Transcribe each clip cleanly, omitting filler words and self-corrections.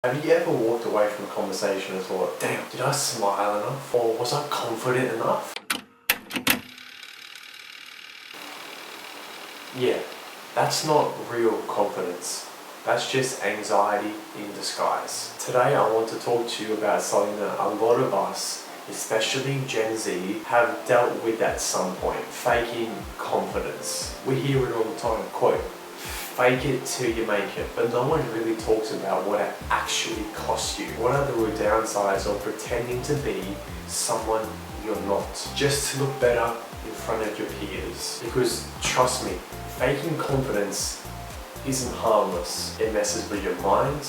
Have you ever walked away from a conversation and thought, damn, did I smile enough? Or was I confident enough? Yeah, that's not real confidence. That's just anxiety in disguise. Today I want to talk to you about something that a lot of us, especially Gen Z, have dealt with at some point. Faking confidence. We hear it all the time, quote, fake it till you make it, but no one really talks about what it actually costs you. What are the real downsides of pretending to be someone you're not, just to look better in front of your peers? Because trust me, faking confidence isn't harmless. It messes with your mind,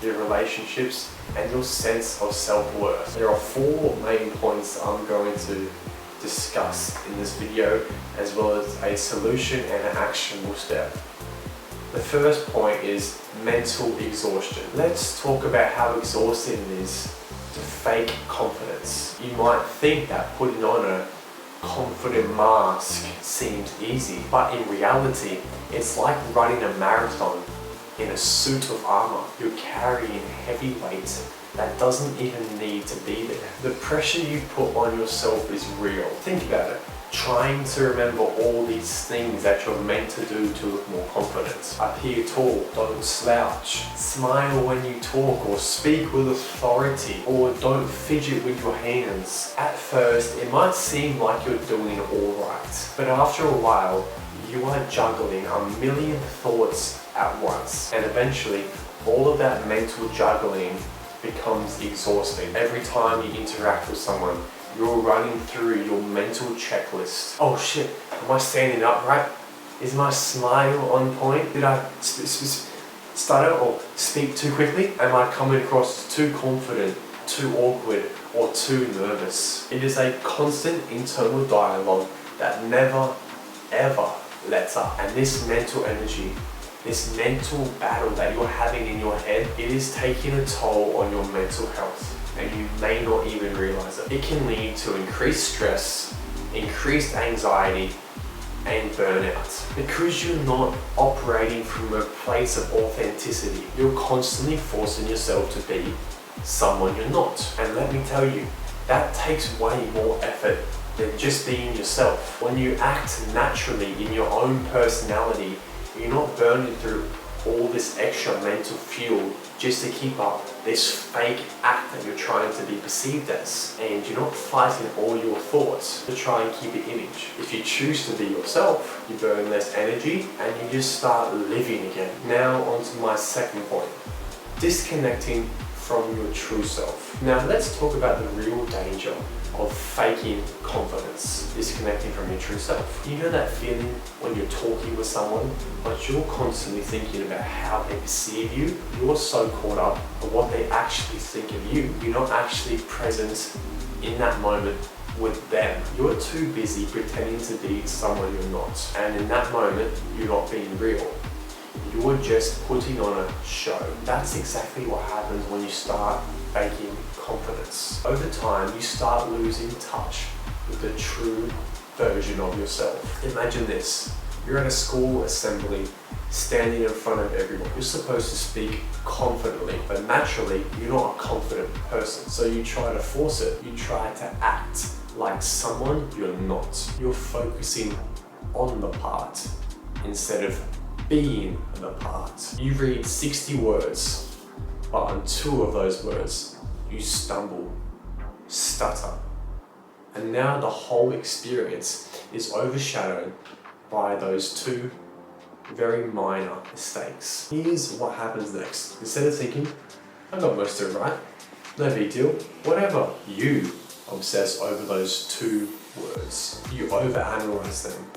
your relationships, and your sense of self-worth. There are 4 main points I'm going to discuss in this video, as well as a solution and an actionable step. The first point is mental exhaustion. Let's talk about how exhausting it is to fake confidence. You might think that putting on a confident mask seems easy, but in reality, it's like running a marathon in a suit of armor. You're carrying heavy weight that doesn't even need to be there. The pressure you put on yourself is real. Think about it. Trying to remember all these things that you're meant to do to look more confident. Appear tall, don't slouch, smile when you talk or speak with authority, or don't fidget with your hands. At first, it might seem like you're doing all right, but after a while, you are juggling a million thoughts at once, and eventually, all of that mental juggling becomes exhausting. Every time you interact with someone, you're running through your mental checklist. Oh shit, am I standing up right? Is my smile on point? Did I stutter or speak too quickly? Am I coming across too confident, too awkward, or too nervous? It is a constant internal dialogue that never, ever lets up. And this mental energy, this mental battle that you're having in your head, it is taking a toll on your mental health. And you may not even realize it. It can lead to increased stress, increased anxiety, and burnout. Because you're not operating from a place of authenticity, you're constantly forcing yourself to be someone you're not. And let me tell you, that takes way more effort than just being yourself. When you act naturally in your own personality, you're not burning through all this extra mental fuel just to keep up this fake act that you're trying to be perceived as. And you're not fighting all your thoughts to try and keep an image. If you choose to be yourself, you burn less energy and you just start living again. Now onto my second point, disconnecting from your true self. Now let's talk about the real danger of faking confidence, disconnecting from your true self. You know that feeling when you're talking with someone, but you're constantly thinking about how they perceive you? You're so caught up on what they actually think of you. You're not actually present in that moment with them. You're too busy pretending to be someone you're not. And in that moment, you're not being real. You're just putting on a show. That's exactly what happens when you start faking confidence. Over time, you start losing touch with the true version of yourself. Imagine this. You're at a school assembly, standing in front of everyone. You're supposed to speak confidently, but naturally, you're not a confident person. So you try to force it. You try to act like someone you're not. You're focusing on the part instead of being the part. You read 60 words, but on 2 of those words, you stumble, stutter, and now the whole experience is overshadowed by those 2 very minor mistakes. Here's what happens next. Instead of thinking, I got most of it right, no big deal, whatever, you obsess over those 2 words. You overanalyze them.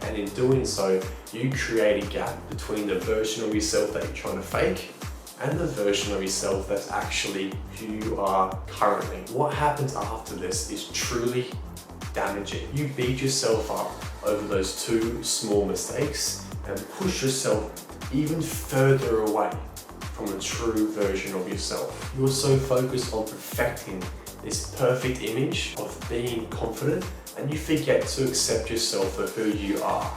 And in doing so, you create a gap between the version of yourself that you're trying to fake and the version of yourself that's actually who you are currently. What happens after this is truly damaging. You beat yourself up over those 2 small mistakes and push yourself even further away from the true version of yourself. You're so focused on perfecting this perfect image of being confident, and you forget to accept yourself for who you are,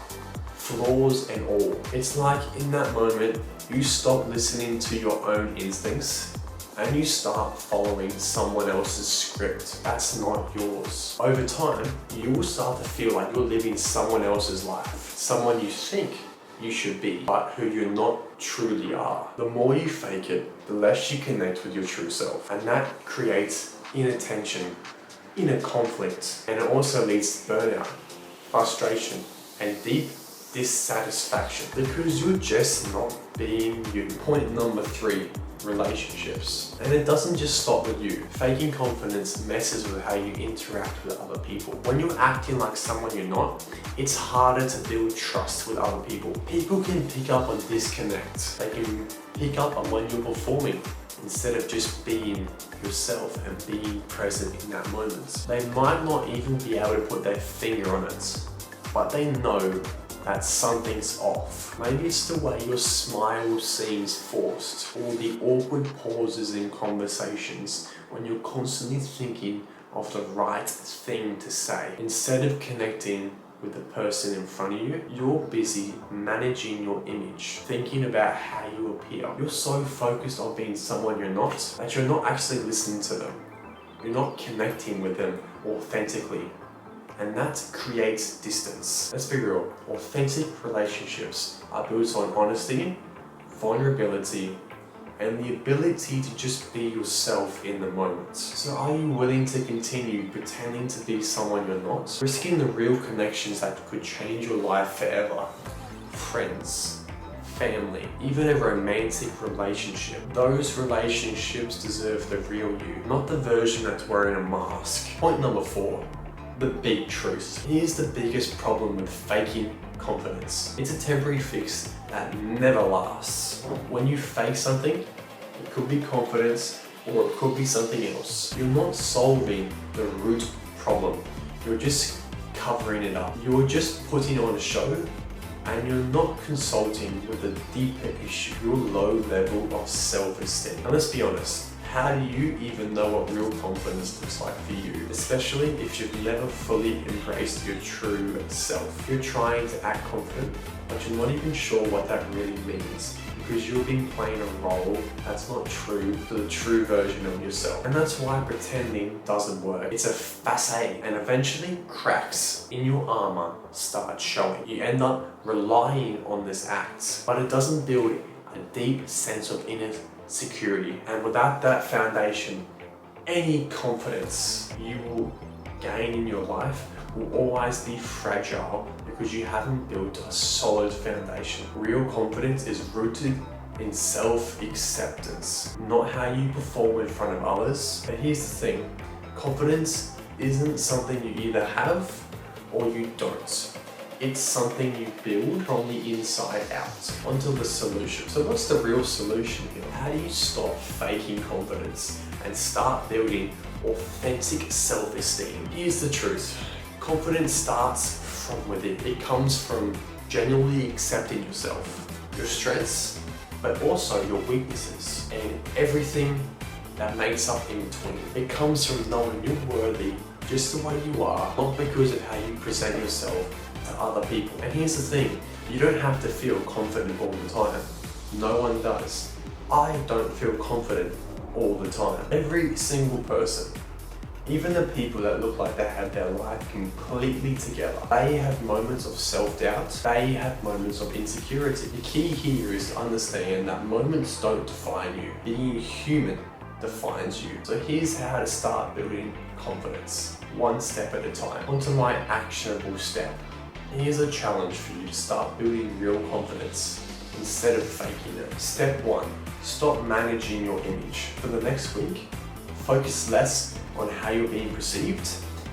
flaws and all. It's like in that moment, you stop listening to your own instincts and you start following someone else's script that's not yours. Over time, you will start to feel like you're living someone else's life, someone you think you should be, but who you not truly are. The more you fake it, the less you connect with your true self, and that creates inner tension, inner conflict, and it also leads to burnout, frustration, and deep dissatisfaction because you're just not being you. Point number 3, relationships. And it doesn't just stop with you. Faking confidence messes with how you interact with other people. When you're acting like someone you're not, it's harder to build trust with other people. People can pick up on disconnect. They can pick up on when you're performing instead of just being yourself and being present in that moment. They might not even be able to put their finger on it, but they know that something's off. Maybe it's the way your smile seems forced, or the awkward pauses in conversations when you're constantly thinking of the right thing to say. Instead of connecting with the person in front of you, you're busy managing your image, thinking about how you appear. You're so focused on being someone you're not, that you're not actually listening to them. You're not connecting with them authentically. And that creates distance. Let's be real. Authentic relationships are built on honesty, vulnerability, and the ability to just be yourself in the moment. So are you willing to continue pretending to be someone you're not? Risking the real connections that could change your life forever. Friends, family, even a romantic relationship. Those relationships deserve the real you, not the version that's wearing a mask. Point number 4. The big truth. Here's the biggest problem with faking confidence. It's a temporary fix that never lasts. When you fake something, it could be confidence or it could be something else. You're not solving the root problem. You're just covering it up. You're just putting on a show and you're not consulting with the deeper issue, your low level of self-esteem. And let's be honest, how do you even know what real confidence looks like for you? Especially if you've never fully embraced your true self. You're trying to act confident, but you're not even sure what that really means because you've been playing a role that's not true to the true version of yourself. And that's why pretending doesn't work. It's a facade, and eventually cracks in your armor start showing. You end up relying on this act, but it doesn't build a deep sense of inner security. And without that foundation, any confidence you will gain in your life will always be fragile because you haven't built a solid foundation. Real confidence is rooted in self-acceptance, not how you perform in front of others. But here's the thing, confidence isn't something you either have or you don't. It's something you build from the inside out. Onto the solution. So what's the real solution here? How do you stop faking confidence and start building authentic self-esteem? Here's the truth. Confidence starts from within. It comes from genuinely accepting yourself, your strengths, but also your weaknesses and everything that makes up in between. It comes from knowing you're worthy just the way you are, not because of how you present yourself to other people. And here's the thing, you don't have to feel confident all the time. No one does. I don't feel confident all the time. Every single person, even the people that look like they have their life completely together, they have moments of self-doubt, they have moments of insecurity. The key here is to understand that moments don't define you. Being human defines you. So here's how to start building confidence, one step at a time. Onto my actionable step. Here's a challenge for you to start building real confidence instead of faking it. Step 1, stop managing your image. For the next week, focus less on how you're being perceived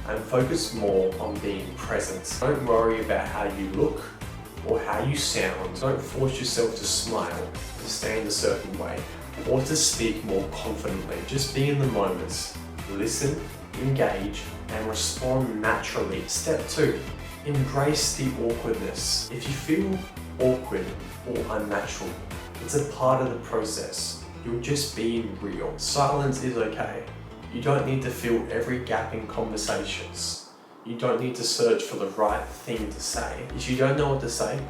and focus more on being present. Don't worry about how you look or how you sound. Don't force yourself to smile, to stand a certain way, or to speak more confidently. Just be in the moment. Listen, engage, and respond naturally. Step 2, embrace the awkwardness. If you feel awkward or unnatural, it's a part of the process. You're just being real. Silence is okay. You don't need to fill every gap in conversations. You don't need to search for the right thing to say. If you don't know what to say,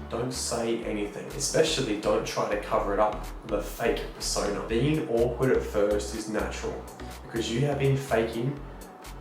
don't say anything. Especially don't try to cover it up with a fake persona. Being awkward at first is natural because you have been faking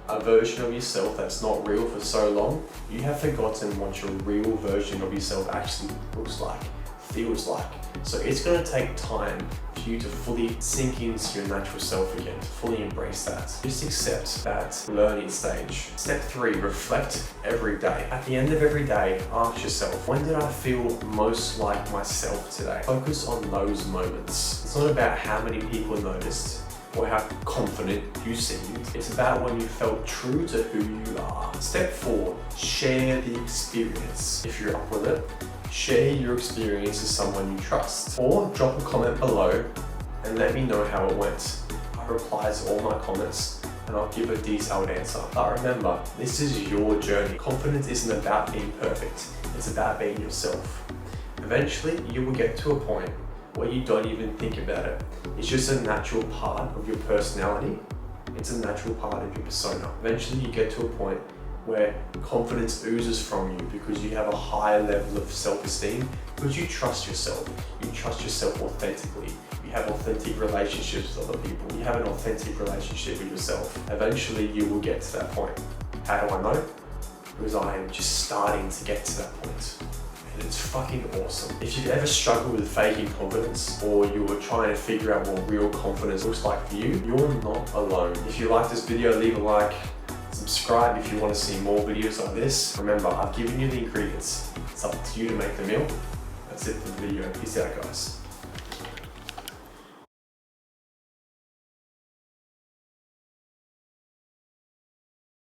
a version of yourself that's not real for so long. You have forgotten what your real version of yourself actually looks like, feels like. So it's going to take time for you to fully sink into your natural self again, to fully embrace that. Just accept that learning stage. Step 3, reflect every day. At the end of every day, ask yourself, when did I feel most like myself today? Focus on those moments. It's not about how many people noticed or how confident you seemed. It's about when you felt true to who you are. Step 4, share the experience. If you're up with it, share your experience with someone you trust. Or drop a comment below and let me know how it went. I reply to all my comments and I'll give a detailed answer. But remember, this is your journey. Confidence isn't about being perfect. It's about being yourself. Eventually, you will get to a point where you don't even think about it. It's just a natural part of your personality. It's a natural part of your persona. Eventually you get to a point where confidence oozes from you because you have a higher level of self-esteem, because you trust yourself. You trust yourself authentically. You have authentic relationships with other people. You have an authentic relationship with yourself. Eventually you will get to that point. How do I know? Because I am just starting to get to that point. And it's fucking awesome. If you've ever struggled with faking confidence, or you were trying to figure out what real confidence looks like for you, you're not alone. If you like this video, leave a like, subscribe if you want to see more videos like this. Remember, I've given you the ingredients. It's up to you to make the meal. That's it for the video. Peace out, guys.